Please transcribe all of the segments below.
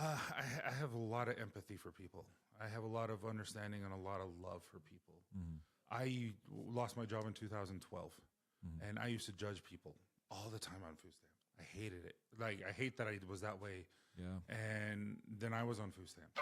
I have a lot of empathy for people. I have a lot of understanding and a lot of love for people. Mm-hmm. I lost my job in 2012, and I used to judge people all the time on food stamps. I hated it. Like, I hate that I was that way. Yeah. And then I was on food stamps.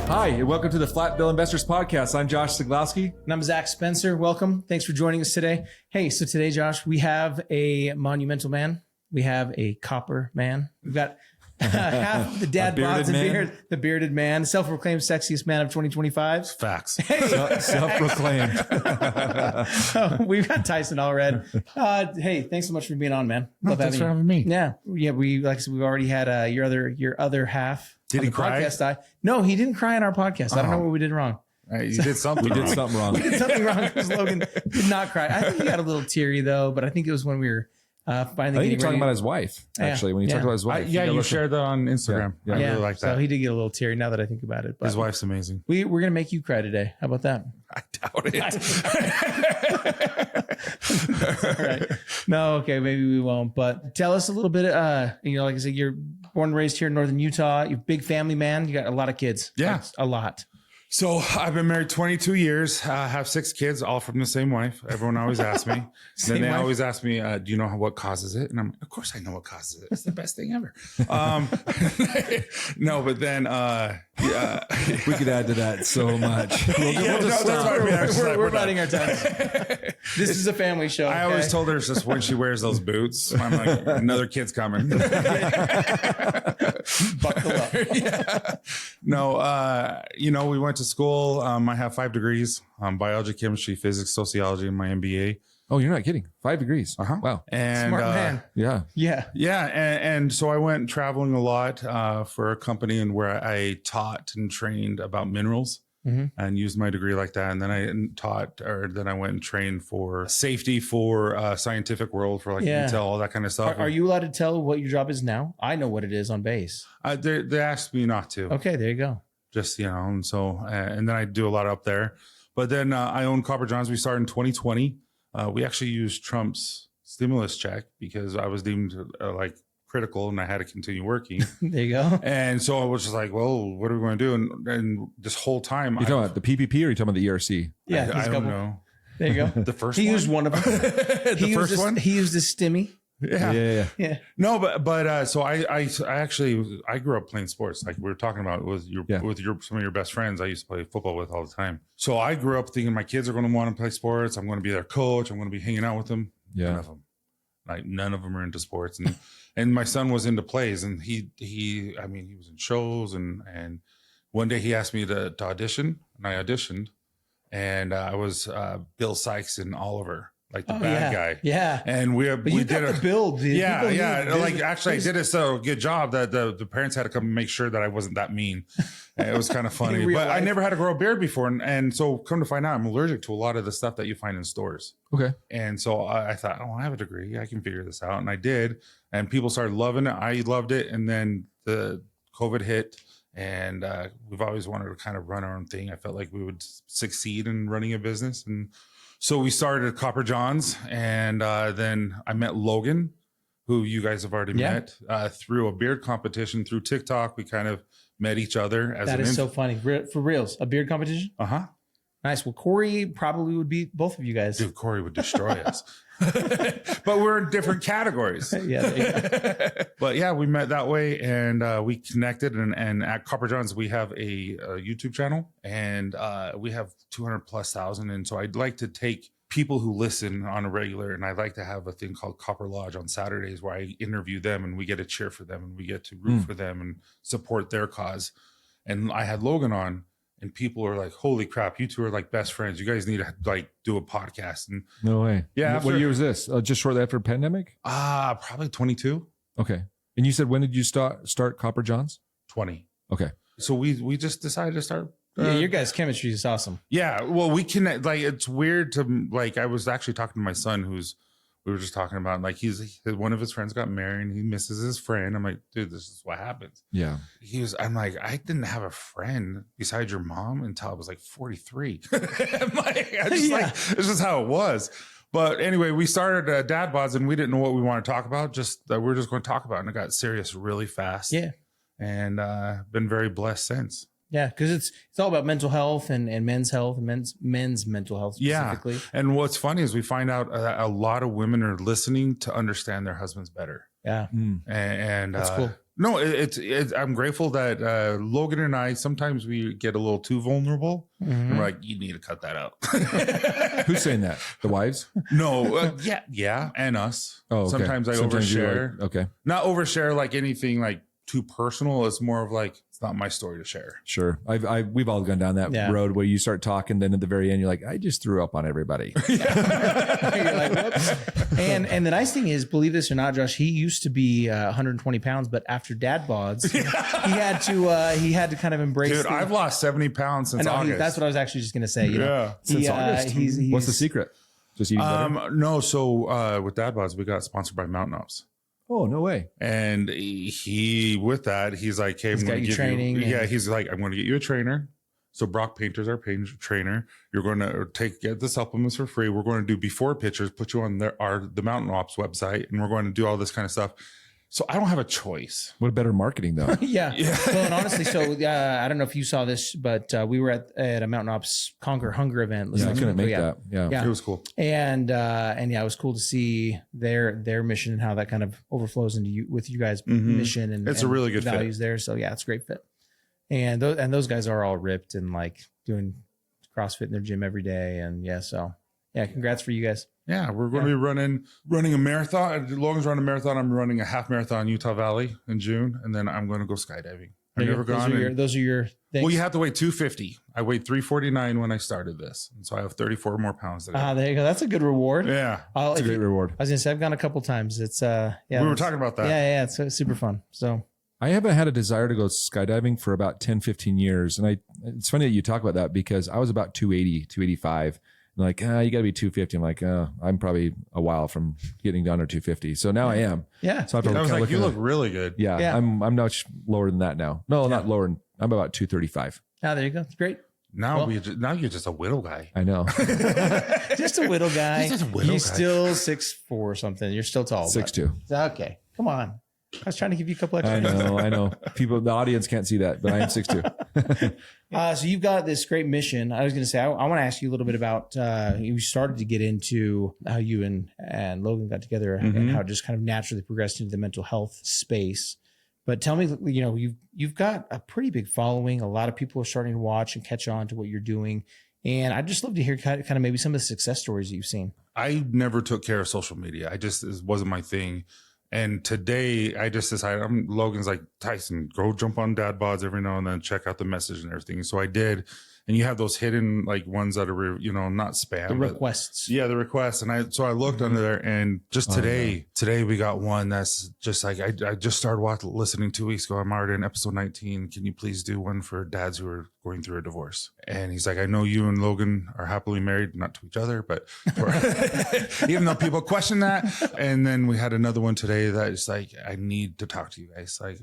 Hi, and welcome to the Flat Bill Investors Podcast. I'm Josh Siglowski. And I'm Zach Spencer. Welcome. Thanks for joining us today. Hey, so today, Josh, we have a monumental man. We have a copper man. We've got half the dad bods and beard, the bearded man, self-proclaimed sexiest man of 2025. Facts. Hey. Self-proclaimed. We've got Tyson Allred. Hey, thanks so much for being on, man. Love thanks for having me. Yeah. We like I said, we've already had your other half. Did he cry? Podcast. No, he didn't cry on our podcast. I don't know what we did wrong. You did something wrong. We did something wrong. We did something wrong because Logan did not cry. I think he got a little teary though, but I think it was when we were finally. I think you're talking about his wife, actually. When you talked about his wife. You shared that on Instagram. Yeah. I really like that. So he did get a little teary now that I think about it. But his wife's amazing. We're going to make you cry today. How about that? I doubt it. All right. No, okay, maybe we won't. But tell us a little bit. Like I said, you're born and raised here in northern Utah. You're a big family man. You got a lot of kids. Yeah. Like, a lot. So I've been married 22 years. Have 6 kids, all from the same wife. Everyone always asks me. Then they always ask me, do you know what causes it? And I'm, of course I know what causes it. It's the best thing ever. No, but then, we could add to that so much. We're running our time. This is a family show. I always told her it's just when she wears those boots, I'm like, another kid's coming. Buckle up. Yeah. No, we went to school. I have 5 degrees, biology, chemistry, physics, sociology, and my MBA. Oh, you're not kidding. 5 degrees. Uh-huh. Wow. And, smart man. Yeah. Yeah. Yeah. And so I went traveling a lot for a company and where I taught and trained about minerals. Mm-hmm. And used my degree like that. And then I then I went and trained for safety for scientific world for Intel, all that kind of stuff. Are you allowed to tell what your job is now? I know what it is on base. They asked me not to. Okay, there you go. Just, and so, and then I do a lot up there. But then I own Copper Johns. We started in 2020. We actually used Trump's stimulus check because I was deemed critical and I had to continue working. There you go. And so I was just like, well, what are we going to do? And this whole time. You're talking about the PPP or are you talking about the ERC? Yeah, I don't know. There you go. The first he one? used one of them. The first one? He used a stimmy. Yeah. No, but so I grew up playing sports. Like we were talking about with some of your best friends I used to play football with all the time. So I grew up thinking my kids are going to want to play sports. I'm going to be their coach. I'm going to be hanging out with them. Yeah. None of them are into sports. And my son was into plays and he was in shows and one day he asked me to audition and I auditioned and I was Bill Sykes in Oliver. Like the bad guy. Yeah. And we did a build. Dude. Actually I did a so good job that the parents had to come and make sure that I wasn't that mean. It was kind of funny, but I never had to grow a beard before. And so come to find out, I'm allergic to a lot of the stuff that you find in stores. Okay. And so I thought, I have a degree. I can figure this out. And I did. And people started loving it. I loved it. And then the COVID hit. And we've always wanted to kind of run our own thing. I felt like we would succeed in running a business. And so we started Copper Johns, and then I met Logan, who you guys have already met through a beard competition through TikTok. We kind of met each other. That is so funny. For reals, a beard competition? Uh-huh. Nice. Well, Corey probably would beat both of you guys. Dude, Corey would destroy us. But we're in different categories. But yeah, we met that way and we connected. And at Copper Johns, we have a YouTube channel and we have 200,000+. And so I'd like to take people who listen on a regular, and I like to have a thing called Copper Lodge on Saturdays where I interview them and we get to cheer for them and we get to root for them and support their cause. And I had Logan on. And people are like, holy crap, you two are like best friends. You guys need to do a podcast. And no way. Yeah. What year was this? Just shortly after pandemic? Probably 22. Okay. And you said, when did you start Copper Johns? 20. Okay. So we just decided to start. Your guys' chemistry is awesome. Yeah. Well, we connect. Like, it's weird to I was actually talking to my son who's we were just talking about like one of his friends got married and he misses his friend. I'm like, dude, this is what happens. Yeah. I'm like, I didn't have a friend besides your mom until I was like 43. I'm like, this is how it was. But anyway, we started Dad Bods and we didn't know what we want to talk about. Just that we're just going to talk about it. And it got serious really fast. Yeah. And been very blessed since. Yeah, because it's all about mental health and men's health and men's mental health specifically. Yeah. And what's funny is we find out that a lot of women are listening to understand their husbands better. Yeah. And that's cool. No, it's I'm grateful that Logan and I, sometimes we get a little too vulnerable and we're like, you need to cut that out. Who's saying that? The wives? No. Yeah. And us. Oh, okay. Sometimes I Sometimes overshare. Like, okay. Not overshare like anything like too personal. It's more of like, it's not my story to share. Sure. We've all gone down that road where you start talking, then at the very end, you're like, I just threw up on everybody. You're like, whoops. And the nice thing is, believe this or not, Josh, he used to be 120 pounds, but after Dad Bods, he had to kind of embrace. Dude, I've lost 70 pounds since August. That's what I was actually just going to say. You know, since August. He's, what's the secret? Just eating better? No. So with Dad Bods, we got sponsored by Mountain Ops. Oh, no way. And he's like, hey, I'm going to give training. He's like, I'm going to get you a trainer. So Brock Painter's our trainer. You're going to get the supplements for free. We're going to do before pictures, put you on the Mountain Ops website, and we're going to do all this kind of stuff. So I don't have a choice. What better marketing though? Yeah. Well, and honestly, so I don't know if you saw this, but we were at a Mountain Ops Conquer Hunger event. I couldn't make that. Yeah. It was cool. And it was cool to see their mission and how that kind of overflows into with you guys' mission and it's a really good values fit there. So yeah, it's a great fit. And those guys are all ripped and like doing CrossFit in their gym every day. And so congrats for you guys. Yeah, we're going to be running a marathon. Logan's running a marathon. I'm running a half marathon in Utah Valley in June, and then I'm going to go skydiving. I've never gone. Those are your things. Well, you have to weigh 250. I weighed 349 when I started this, and so I have 34 more pounds. There you go. That's a good reward. Yeah, it's a great reward. I was going to say I've gone a couple times. It's we were talking about that. Yeah, it's super fun. So I haven't had a desire to go skydiving for about 10, 15 years, and it's funny that you talk about that because I was about 280, 285. Like, you got to be 250. I'm like, I'm probably a while from getting down to 250. So now I am. Yeah. So I was like, you look really good. Yeah. I'm much lower than that now. No, not lower. I'm about 235. There you go. It's great. Now you're just a widow guy. I know. Just a widow guy. He's just a widow guy. Still 6'4" or something. You're still tall. 6'2". Okay. Come on. I was trying to give you a couple extra. I know. People, the audience can't see that, but I am 6'2". So you've got this great mission. I was going to say, I want to ask you a little bit about, you started to get into how you and Logan got together and how it just kind of naturally progressed into the mental health space. But tell me, you've got a pretty big following. A lot of people are starting to watch and catch on to what you're doing. And I'd just love to hear kind of maybe some of the success stories that you've seen. I never took care of social media. It wasn't my thing. And today I just decided, Logan's like, Tyson, go jump on Dad Bods every now and then, check out the message and everything. So I did. And you have those hidden like ones that are, not spam. The requests. Yeah, the requests. And I looked under there and just today we got one that's just like, I just started listening 2 weeks ago. I'm already in episode 19. Can you please do one for dads who are going through a divorce? And he's like, I know you and Logan are happily married, not to each other, but even though people question that. And then we had another one today that is like, I need to talk to you guys. Like,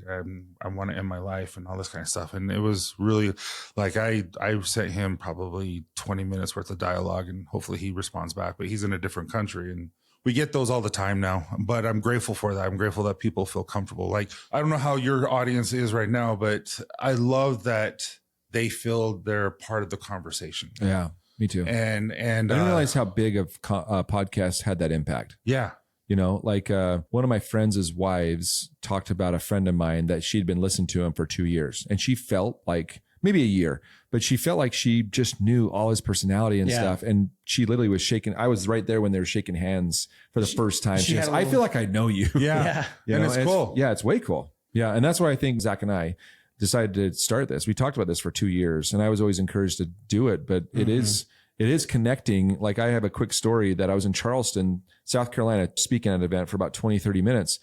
I want to end my life and all this kind of stuff. And it was really like, I sent him probably 20 minutes worth of dialogue and hopefully he responds back, but he's in a different country and we get those all the time now, but I'm grateful for that. I'm grateful that people feel comfortable. Like, I don't know how your audience is right now, but I love that they feel they're part of the conversation. Yeah, me too. And I didn't realize how big of podcasts had that impact. Yeah. Like one of my friends' wives talked about a friend of mine that she'd been listening to him for 2 years and she felt like maybe a year, but she felt like she just knew all his personality and stuff. And she literally was shaking. I was right there when they were shaking hands for the first time. She goes, I feel like I know you. Yeah. And it's cool. It's way cool. Yeah. And that's why I think Zach and I decided to start this. We talked about this for 2 years and I was always encouraged to do it, but it is connecting. Like I have a quick story that I was in Charleston, South Carolina, speaking at an event for about 20, 30 minutes.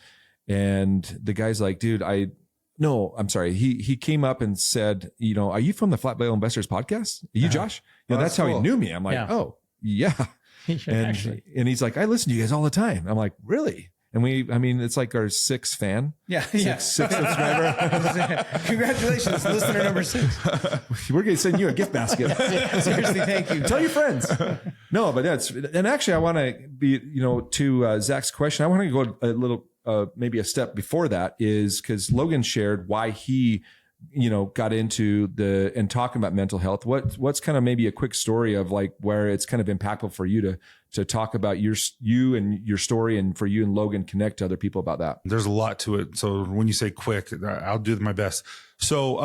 And the guy's like, dude, no, I'm sorry. He came up and said, are you from the Flat Bill Investors podcast? Are you Josh? That's how he knew me. I'm like, oh, yeah. And he's like, I listen to you guys all the time. I'm like, really? And it's like our 6th fan. Yeah. Sixth subscriber. Congratulations, listener number 6. We're going to send you a gift basket. Seriously, thank you. Tell your friends. No, but and actually I want to be, to Zach's question, I want to go a little, maybe a step before that, is because Logan shared why he, got into and talking about mental health. What's kind of maybe a quick story of like where it's kind of impactful for you to talk about you and your story, and for you and Logan connect to other people about that? There's a lot to it. So when you say quick, I'll do my best. So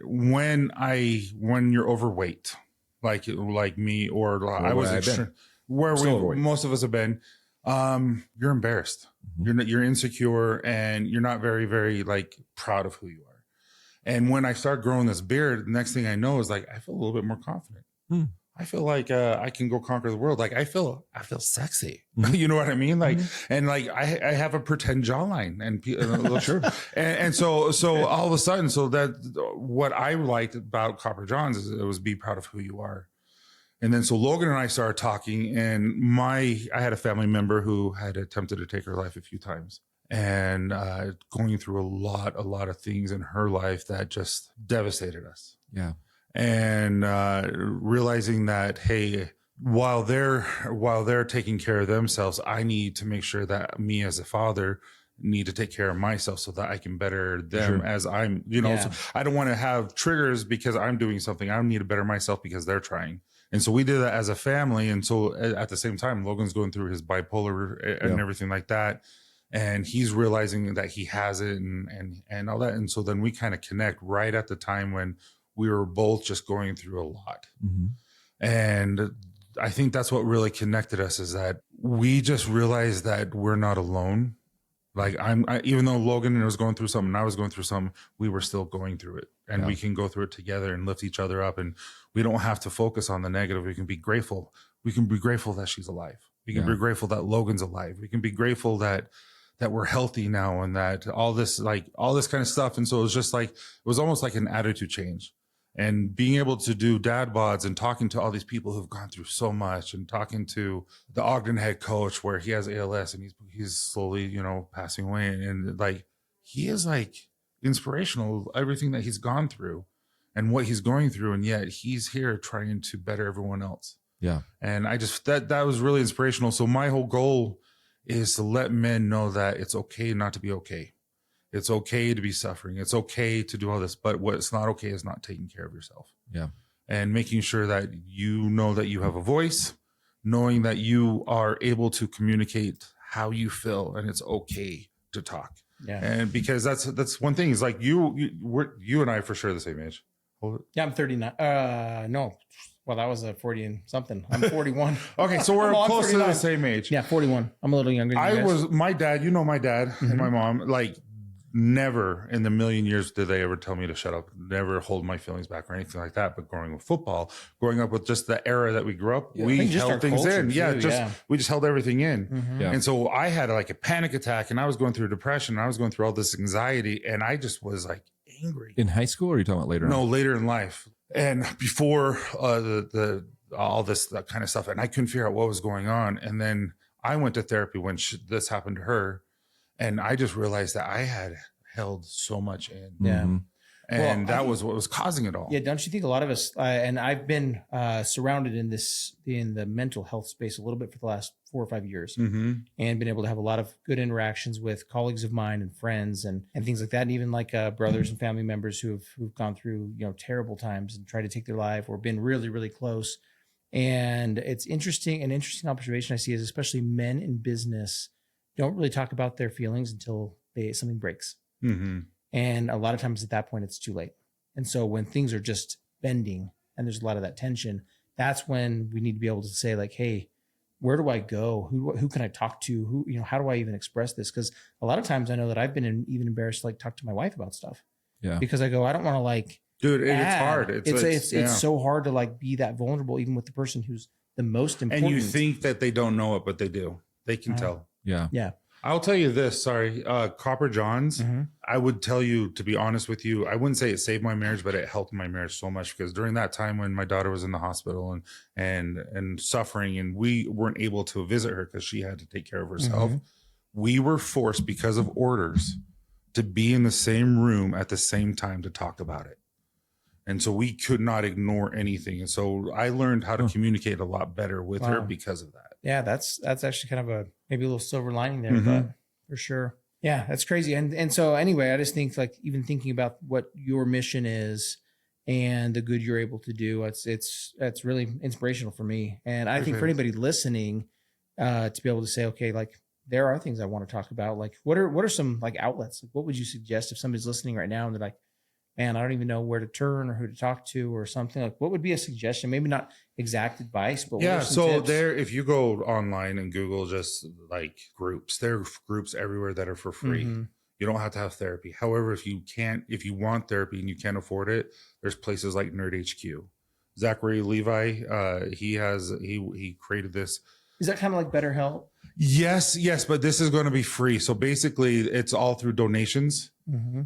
when you're overweight, like me, or I was most of us have been, you're embarrassed. You're insecure, and you're not very, very like proud of who you are. And when I start growing this beard, the next thing I know is like, I feel a little bit more confident. I feel like I can go conquer the world. Like I feel sexy. You know what I mean? Like, and like I have a pretend jawline, and sure. And so all of a sudden, so that what I liked about Copper Johns is it was be proud of who you are. And then so Logan and I started talking, and I had a family member who had attempted to take her life a few times, and going through a lot of things in her life that just devastated us. Yeah. And realizing that, hey, while they're taking care of themselves, I need to make sure that me as a father need to take care of myself so that I can better them as I'm, so I don't want to have triggers because I'm doing something. I need to better myself because they're trying. And so we did that as a family. And so at the same time, Logan's going through his bipolar and everything like that. And he's realizing that he has it and all that. And so then we kind of connect right at the time when we were both just going through a lot. And I think that's what really connected us, is that we just realized that we're not alone. Like even though Logan was going through something and I was going through something, we were still going through it, and we can go through it together and lift each other up. And we don't have to focus on the negative. We can be grateful. We can be grateful that she's alive. We can be grateful that Logan's alive. We can be grateful that we're healthy now, and that all this kind of stuff. And so it was just like, it was almost like an attitude change. And being able to do dad bods and talking to all these people who've gone through so much, and talking to the Ogden head coach where he has ALS and he's slowly, passing away. And like, he is like inspirational, everything that he's gone through and what he's going through. And yet he's here trying to better everyone else. Yeah. And I just, that was really inspirational. So my whole goal is to let men know that it's okay not to be okay. It's okay to be suffering. It's okay to do all this, but what's not okay is not taking care of yourself. Yeah. And making sure that you know that you have a voice, knowing that you are able to communicate how you feel, and it's okay to talk. Yeah. And because that's one thing, is like you and I for sure the same age. Yeah, I'm 39. No. Well, that was a 40 and something. I'm 41. Okay, so we're close to the same age. Yeah, 41. I'm a little younger than you guys. My dad, my dad and my mom, like, never in the million years did they ever tell me to shut up, never hold my feelings back or anything like that. But growing up with just the era that we grew up, we held things in. We just held everything in. Mm-hmm. Yeah. And so I had like a panic attack, and I was going through depression, and I was going through all this anxiety, and I just was like angry. In high school, or are you talking about later? No, later in life. And before all this that kind of stuff, and I couldn't figure out what was going on. And then I went to therapy when this happened to her, and I just realized that I had held so much in. Yeah. And that was what was causing it all. Yeah. Don't you think a lot of us, and I've been surrounded in the mental health space a little bit for the last 4 or 5 years, and been able to have a lot of good interactions with colleagues of mine and friends and things like that. And even like brothers and family members who've gone through, terrible times and tried to take their life or been really, really close. And it's interesting. An interesting observation I see is especially men in business don't really talk about their feelings until something breaks. Mm-hmm. And a lot of times at that point, it's too late. And so when things are just bending and there's a lot of that tension, that's when we need to be able to say like, hey, where do I go? Who can I talk to? How do I even express this? Because a lot of times I know that I've been even embarrassed to like talk to my wife about stuff. Yeah. Because I go, I don't want to like, dude, it's hard. It's so hard to like be that vulnerable, even with the person who's the most important. And you think that they don't know it, but they do. They can tell. Yeah. Yeah. I'll tell you this. Sorry. Copper Johns. I would tell you, to be honest with you, I wouldn't say it saved my marriage, but it helped my marriage so much, because during that time when my daughter was in the hospital and suffering, and we weren't able to visit her because she had to take care of herself, we were forced, because of orders, to be in the same room at the same time to talk about it. And so we could not ignore anything. And so I learned how to communicate a lot better with her because of that. Yeah, that's actually kind of maybe a little silver lining there, but for sure. Yeah, that's crazy. And so anyway, I just think, like, even thinking about what your mission is and the good you're able to do, it's really inspirational for me. And I think for anybody listening, to be able to say, okay, like, there are things I want to talk about. Like, what are some, like, outlets? Like, what would you suggest if somebody's listening right now and they're like, man, I don't even know where to turn or who to talk to or something? Like, what would be a suggestion? Maybe not exact advice, but yeah. So tips? there, if you go online and Google just like groups, there are groups everywhere that are for free. You don't have to have therapy. However, if you want therapy and you can't afford it, there's places like Nerd HQ. Zachary Levi, he created this. Is that kind of like BetterHelp? Yes, but this is going to be free. So basically, it's all through donations,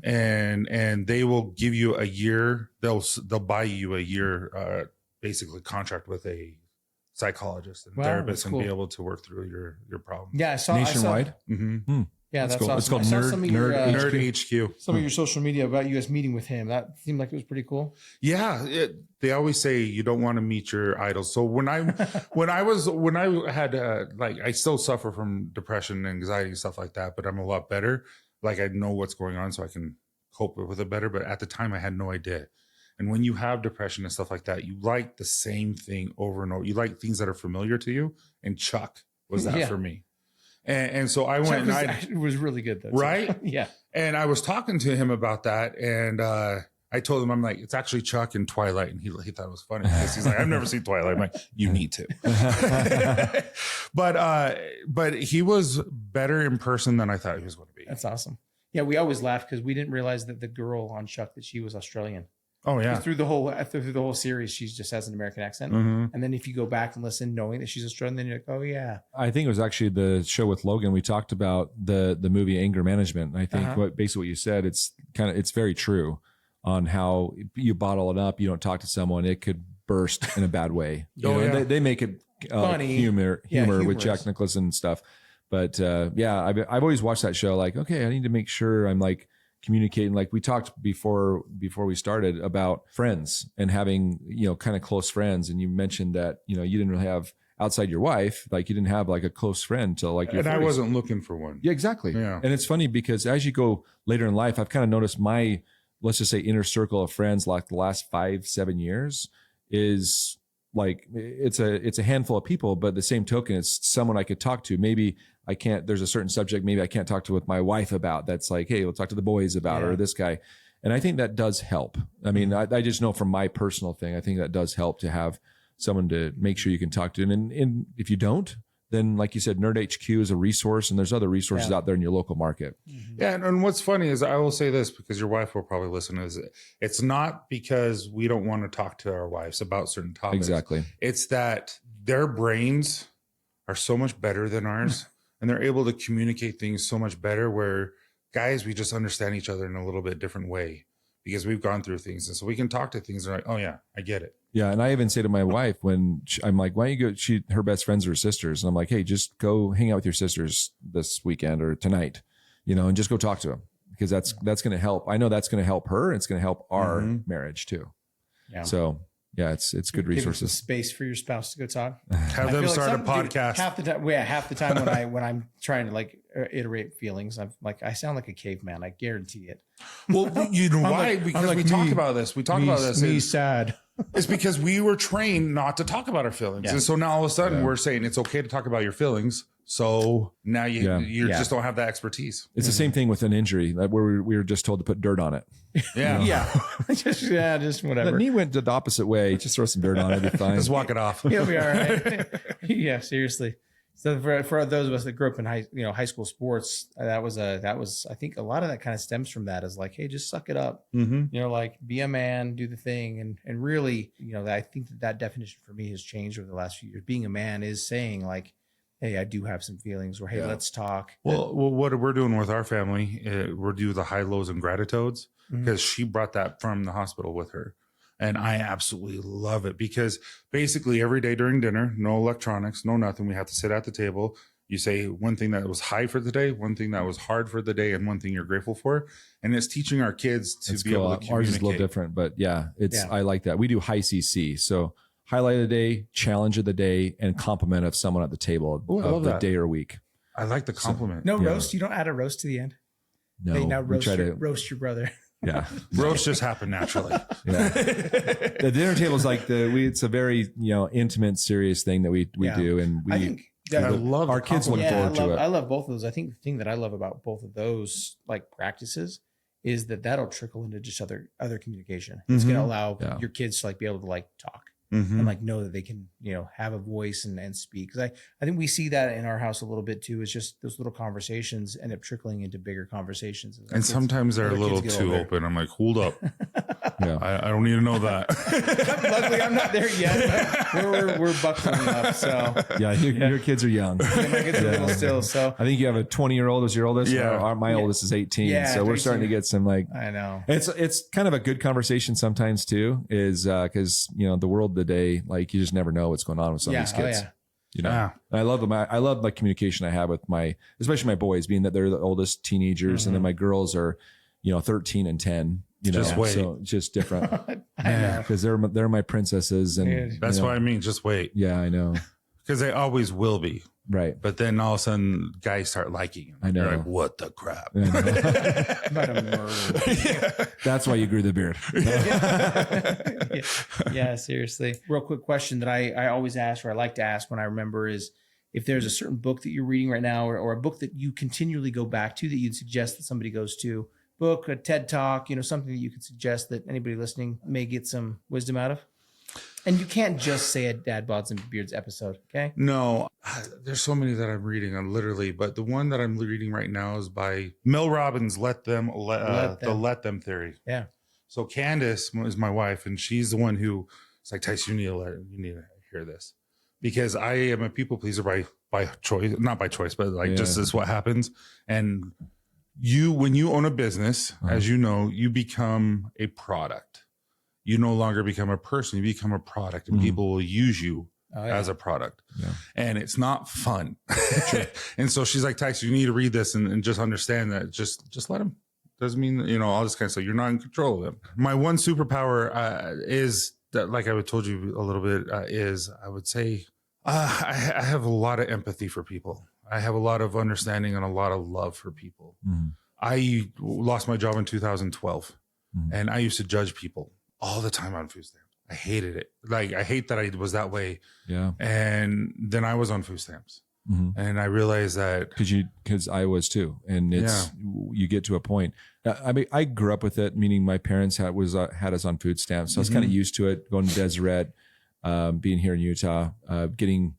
and they will give you a year. They'll buy you a year, basically contract with a psychologist and therapist, and be able to work through your problem. Yeah, I saw nationwide. Yeah, that's cool. awesome. It's called Nerd HQ. Some of your social media about you guys meeting with him. That seemed like it was pretty cool. Yeah, they always say you don't want to meet your idols. So when I had like, I still suffer from depression and anxiety and stuff like that, but I'm a lot better. Like, I know what's going on, so I can cope with it better. But at the time, I had no idea. And when you have depression and stuff like that, you like the same thing over and over. You like things that are familiar to you. And Chuck was that for me. And so I went, it was really good though. Right? Yeah. And I was talking to him about that. And I told him, I'm like, it's actually Chuck in Twilight. And he thought it was funny, because he's like, I've never seen Twilight. I'm like, you need to. But he was better in person than I thought he was going to be. That's awesome. Yeah. We always laugh because we didn't realize that the girl on Chuck, that she was Australian. Oh yeah. Through the whole series, she just has an American accent. And then if you go back and listen, knowing that she's Australian, then you're like, oh yeah. I think it was actually the show with Logan. We talked about the movie Anger Management. And I think basically what you said, it's very true on how you bottle it up. You don't talk to someone, it could burst in a bad way. They make it funny, humor with Jack Nicholson and stuff. But I've always watched that show. Like, okay, I need to make sure I'm like communicating. Like we talked before we started about friends and having, kind of close friends. And you mentioned that, you didn't really have, outside your wife, like you didn't have like a close friend till like your 40s. I wasn't looking for one. Yeah, exactly. Yeah. And it's funny because as you go later in life, I've kind of noticed my, let's just say, inner circle of friends, like the last 5-7 years, is like, it's a handful of people, but the same token, it's someone I could talk to. Maybe I can't, there's a certain subject maybe I can't talk to with my wife about, that's like, hey, we'll talk to the boys about it, or this guy. And I think that does help. I mean, I just know from my personal thing, I think that does help to have someone to make sure you can talk to. And if you don't, then like you said, Nerd HQ is a resource, and there's other resources out there in your local market. Yeah. And what's funny is, I will say this, because your wife will probably listen, is it's not because we don't want to talk to our wives about certain topics. Exactly. It's that their brains are so much better than ours, and they're able to communicate things so much better, where guys, we just understand each other in a little bit different way because we've gone through things. And so we can talk to things and like, oh yeah, I get it. Yeah. And I even say to my wife when I'm like, why don't you go, her best friends are her sisters. And I'm like, hey, just go hang out with your sisters this weekend or tonight, and just go talk to them, because that's going to help. I know that's going to help her. And it's going to help our marriage too. Yeah. So yeah, it's good resources. Give space for your spouse to go talk. Have them start a podcast. Half the time when I'm trying to like iterate feelings, I'm like, I sound like a caveman. I guarantee it. Well, you know why? Because we talk about this. We talk about this. Me sad. It's because we were trained not to talk about our feelings, and so now all of a sudden we're saying it's okay to talk about your feelings. So now you just don't have that expertise. It's the same thing with an injury where we were just told to put dirt on it. Yeah. just whatever. The knee went the opposite way. Just throw some dirt on it. It'll be fine. Just walk it off. You'll be all right. Yeah, seriously. So for those of us that grew up in high school sports, that was I think a lot of that kind of stems from that, is like, hey, just suck it up. Like be a man, do the thing. And really, I think that definition for me has changed over the last few years. Being a man is saying like, hey, I do have some feelings, or hey, let's talk. Well, what we're doing with our family, we're doing the high lows and gratitudes, because she brought that from the hospital with her. And I absolutely love it, because basically every day during dinner, no electronics, no nothing. We have to sit at the table. You say one thing that was high for the day, one thing that was hard for the day, and one thing you're grateful for. And it's teaching our kids to be able to communicate. Ours is a little different, but I like that. We do high CC. So highlight of the day, challenge of the day, and compliment of someone at the table of the day or week. I like the compliment. No roast. You don't add a roast to the end. No, hey, now roast your brother. Yeah. Roast just happened naturally. Yeah. The dinner table is like it's a very, intimate, serious thing that we do. And I love our kids looking forward to it. I love both of those. I think the thing that I love about both of those like practices is that'll trickle into just other communication. It's going to allow your kids to like be able to like talk. And like know that they can, have a voice and speak. Because I think we see that in our house a little bit too. It's just those little conversations end up trickling into bigger conversations. And sometimes they're a little too open. I'm like, hold up. I don't need to know that. Luckily, I'm not there yet. We're buckling up. So your kids are young. My kids are little still. So I think you have a 20-year-old as your oldest. Yeah. My oldest is 18. Yeah, so we're starting to get some like. I know. It's kind of a good conversation sometimes too. Is because the world today, like you just never know what's going on with some of these kids. I love them. I love the communication I have with especially my boys, being that they're the oldest teenagers, and then my girls are, 13 and 10. Just wait. So it's just different. I know. Because they're my princesses, and that's what I mean. Just wait. Yeah, I know. Because they always will be. Right. But then all of a sudden guys start liking him. I know. You're like, what the crap? I'm about to murder. That's why you grew the beard. Yeah, seriously. Real quick question that I always ask, or I like to ask when I remember, is if there's a certain book that you're reading right now, or a book that you continually go back to that you'd suggest that somebody goes to, book, a TED Talk, something that you could suggest that anybody listening may get some wisdom out of? And you can't just say a Dad Bods and Beards episode, okay? No, there's so many that I'm reading on literally, but the one that I'm reading right now is by Mel Robbins, the Let Them Theory. Yeah. So Candace is my wife, and she's the one who is like, Tyson, you need to hear this, because I am a people pleaser by choice, not by choice, but like just is what happens. And when you own a business, as you know, you become a product. You no longer become a person, you become a product, and people will use you as a product. Yeah. And it's not fun. And so she's like, Tyson, you need to read this and just understand that just let him. Doesn't mean, all this kind of stuff. You're not in control of him. My one superpower is that, like I told you a little bit, is I would say I have a lot of empathy for people. I have a lot of understanding and a lot of love for people. I lost my job in 2012, and I used to judge people all the time on food stamps. I hated it. Like, I hate that I was that way. Yeah. And then I was on food stamps, and I realized that because I was too. And you get to a point. I mean, I grew up with it, meaning my parents had us on food stamps. So I was kind of used to it, going to Deseret, being here in Utah, getting,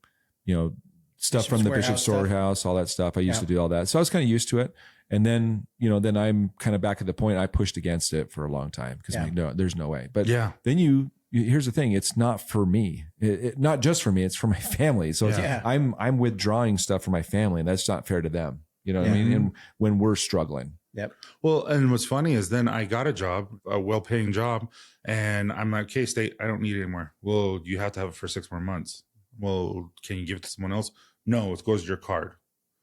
stuff from the Bishop's Storehouse, all that stuff. I used to do all that. So I was kind of used to it. And then, then I'm kind of back at the point I pushed against it for a long time because no, there's no way. But then here's the thing. It's not for me. Not just for me. It's for my family. So I'm withdrawing stuff from my family, and that's not fair to them. You know what I mean? And when we're struggling. Yep. Well, and what's funny is then I got a job, a well-paying job, and I'm like, K-State, I don't need it anymore. Well, you have to have it for 6 more months. Well, can you give it to someone else? No, it goes to your card.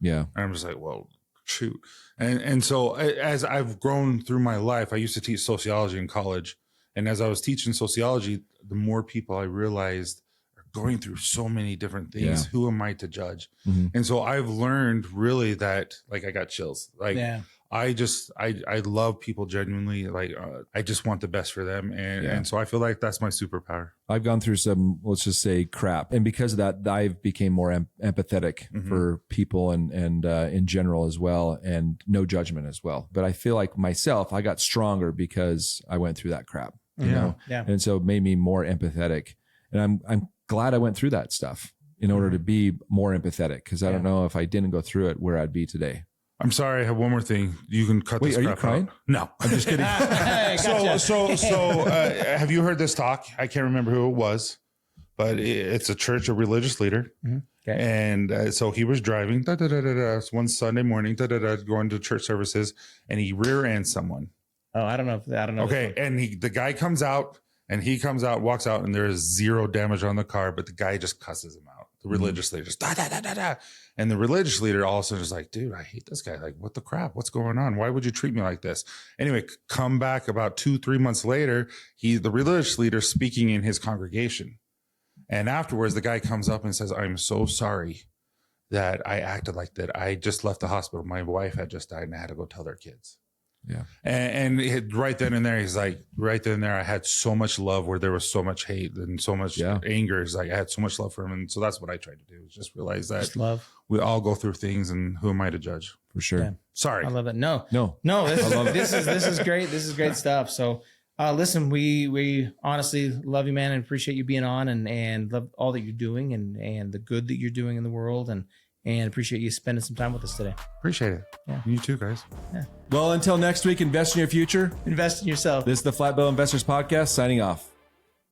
Yeah. And I'm just like, well, shoot. And so as I've grown through my life, I used to teach sociology in college. And as I was teaching sociology, the more people I realized are going through so many different things. Who am I to judge? And so I've learned really that, like, I got chills. Like, I love people genuinely. Like, I just want the best for them. And so I feel like that's my superpower. I've gone through some, let's just say, crap. And because of that, I've became more empathetic for people and in general as well, and no judgment as well. But I feel like myself, I got stronger because I went through that crap, you know? Yeah. And so it made me more empathetic. And I'm glad I went through that stuff in order to be more empathetic, because I don't know if I didn't go through it where I'd be today. I'm sorry. I have one more thing. You can cut this. Wait, are you crying? Out. No, I'm just kidding. So, have you heard this talk? I can't remember who it was, but it's a church, a religious leader. Mm-hmm. Okay. And so he was driving It's one Sunday morning, going to church services, and he rear ends someone. Oh, I don't know. Okay. And the guy comes out, walks out, and there is zero damage on the car, but the guy just cusses him out. The religious leader just And the religious leader all of a sudden is like, dude, I hate this guy. Like, what the crap? What's going on? Why would you treat me like this? Anyway, come back about 2-3 months later, the religious leader speaking in his congregation. And afterwards, the guy comes up and says, I'm so sorry that I acted like that. I just left the hospital. My wife had just died and I had to go tell their kids. Yeah. And right then and there, he's like, right then and there, I had so much love where there was so much hate and so much anger. It's like, I had so much love for him. And so that's what I tried to do, is just realize that just love. We all go through things, and who am I to judge? For sure. Yeah. Sorry. I love it. No. This is great. This is great stuff. So, listen, we honestly love you, man, and appreciate you being on, and love all that you're doing and the good that you're doing in the world, and appreciate you spending some time with us today. Appreciate it. Yeah. You too, guys. Yeah. Well, until next week, invest in your future. Invest in yourself. This is the Flat Bill Investors Podcast, signing off.